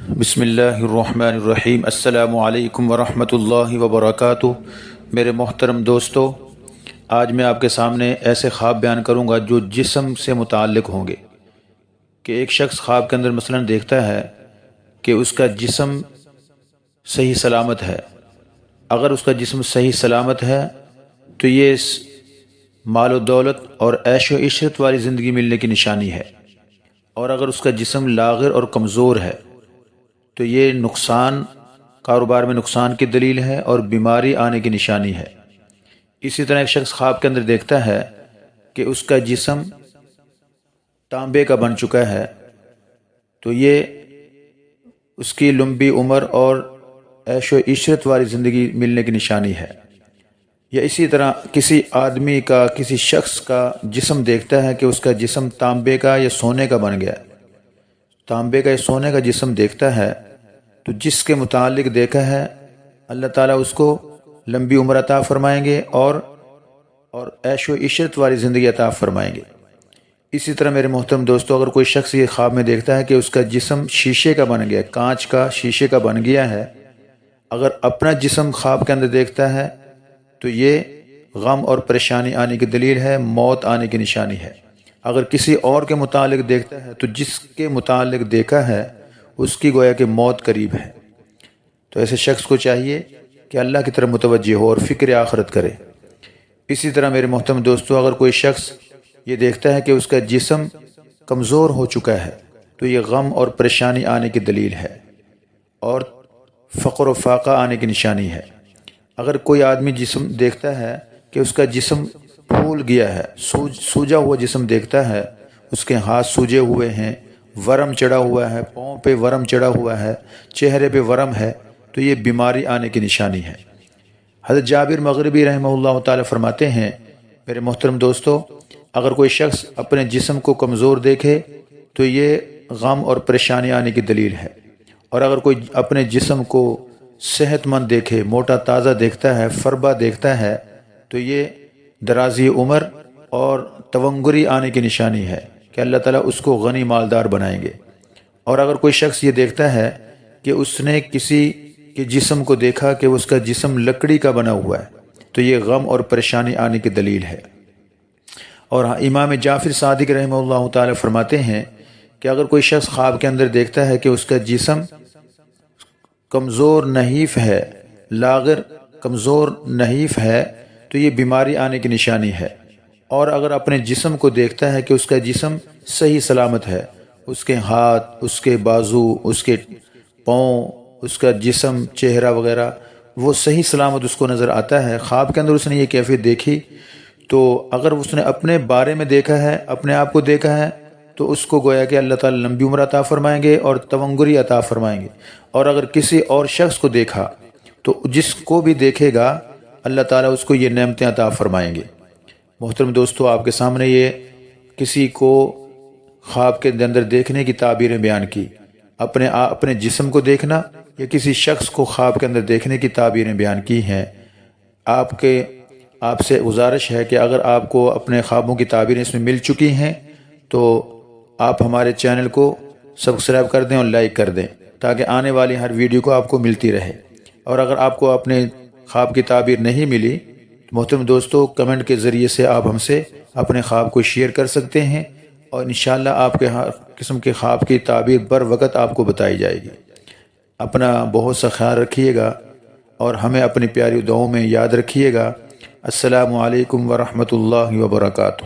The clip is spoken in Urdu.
بسم اللہ الرحمن الرحیم۔ السلام علیکم ورحمۃ اللہ وبرکاتہ۔ میرے محترم دوستو، آج میں آپ کے سامنے ایسے خواب بیان کروں گا جو جسم سے متعلق ہوں گے کہ ایک شخص خواب کے اندر مثلاً دیکھتا ہے کہ اس کا جسم صحیح سلامت ہے۔ اگر اس کا جسم صحیح سلامت ہے تو یہ مال و دولت اور عیش و عشرت والی زندگی ملنے کی نشانی ہے، اور اگر اس کا جسم لاغر اور کمزور ہے تو یہ نقصان، کاروبار میں نقصان کی دلیل ہے اور بیماری آنے کی نشانی ہے۔ اسی طرح ایک شخص خواب کے اندر دیکھتا ہے کہ اس کا جسم تانبے کا بن چکا ہے تو یہ اس کی لمبی عمر اور عیش و عشرت والی زندگی ملنے کی نشانی ہے۔ یا اسی طرح کسی آدمی کا، کسی شخص کا جسم دیکھتا ہے کہ اس کا جسم تانبے کا یا سونے کا بن گیا، تانبے کا یا سونے کا جسم دیکھتا ہے تو جس کے متعلق دیکھا ہے اللہ تعالیٰ اس کو لمبی عمر عطا فرمائیں گے اور عیش و عشرت والی زندگی عطا فرمائیں گے۔ اسی طرح میرے محترم دوستو، اگر کوئی شخص یہ خواب میں دیکھتا ہے کہ اس کا جسم شیشے کا بن گیا، کانچ کا، شیشے کا بن گیا ہے، اگر اپنا جسم خواب کے اندر دیکھتا ہے تو یہ غم اور پریشانی آنے کی دلیل ہے، موت آنے کی نشانی ہے۔ اگر کسی اور کے متعلق دیکھتا ہے تو جس کے متعلق دیکھا ہے اس کی گویا کہ موت قریب ہے۔ تو ایسے شخص کو چاہیے کہ اللہ کی طرف متوجہ ہو اور فکر آخرت کرے۔ اسی طرح میرے محترم دوستو، اگر کوئی شخص یہ دیکھتا ہے کہ اس کا جسم کمزور ہو چکا ہے تو یہ غم اور پریشانی آنے کی دلیل ہے اور فقر و فاقہ آنے کی نشانی ہے۔ اگر کوئی آدمی جسم دیکھتا ہے کہ اس کا جسم پھول گیا ہے، سوجا ہوا جسم دیکھتا ہے، اس کے ہاتھ سوجے ہوئے ہیں، ورم چڑھا ہوا ہے، پاؤں پہ ورم چڑھا ہوا ہے، چہرے پہ ورم ہے، تو یہ بیماری آنے کی نشانی ہے۔ حضرت جابر مغربی رحمہ اللہ تعالی فرماتے ہیں، میرے محترم دوستو، اگر کوئی شخص اپنے جسم کو کمزور دیکھے تو یہ غم اور پریشانی آنے کی دلیل ہے، اور اگر کوئی اپنے جسم کو صحت مند دیکھے، موٹا تازہ دیکھتا ہے، فربا دیکھتا ہے، تو یہ درازی عمر اور تونگری آنے کی نشانی ہے کہ اللہ تعالیٰ اس کو غنی مالدار بنائیں گے۔ اور اگر کوئی شخص یہ دیکھتا ہے کہ اس نے کسی کے جسم کو دیکھا کہ اس کا جسم لکڑی کا بنا ہوا ہے تو یہ غم اور پریشانی آنے کی دلیل ہے۔ اور امام جعفر صادق رحمہ اللہ تعالی فرماتے ہیں کہ اگر کوئی شخص خواب کے اندر دیکھتا ہے کہ اس کا جسم کمزور نحیف ہے، لاغر کمزور نحیف ہے، تو یہ بیماری آنے کی نشانی ہے۔ اور اگر اپنے جسم کو دیکھتا ہے کہ اس کا جسم صحیح سلامت ہے، اس کے ہاتھ، اس کے بازو، اس کے پاؤں، اس کا جسم، چہرہ وغیرہ وہ صحیح سلامت اس کو نظر آتا ہے، خواب کے اندر اس نے یہ کیفیت دیکھی، تو اگر اس نے اپنے بارے میں دیکھا ہے، اپنے آپ کو دیکھا ہے، تو اس کو گویا کہ اللہ تعالیٰ لمبی عمر عطا فرمائیں گے اور تونگری عطا فرمائیں گے۔ اور اگر کسی اور شخص کو دیکھا تو جس کو بھی دیکھے گا اللہ تعالیٰ اس کو یہ نعمتیں عطا فرمائیں گے۔ محترم دوستو، آپ کے سامنے یہ کسی کو خواب کے اندر دیکھنے کی تعبیریں بیان کی، اپنے جسم کو دیکھنا یا کسی شخص کو خواب کے اندر دیکھنے کی تعبیریں بیان کی ہیں۔ آپ سے گزارش ہے کہ اگر آپ کو اپنے خوابوں کی تعبیریں اس میں مل چکی ہیں تو آپ ہمارے چینل کو سبسکرائب کر دیں اور لائک کر دیں تاکہ آنے والی ہر ویڈیو کو آپ کو ملتی رہے۔ اور اگر آپ کو اپنے خواب کی تعبیر نہیں ملی، محترم دوستو، کمنٹ کے ذریعے سے آپ ہم سے اپنے خواب کو شیئر کر سکتے ہیں اور انشاءاللہ آپ کے ہر قسم کے خواب کی تعبیر بر وقت آپ کو بتائی جائے گی۔ اپنا بہت سا خیال رکھیے گا اور ہمیں اپنی پیاری دعاؤں میں یاد رکھیے گا۔ السلام علیکم ورحمۃ اللہ وبرکاتہ۔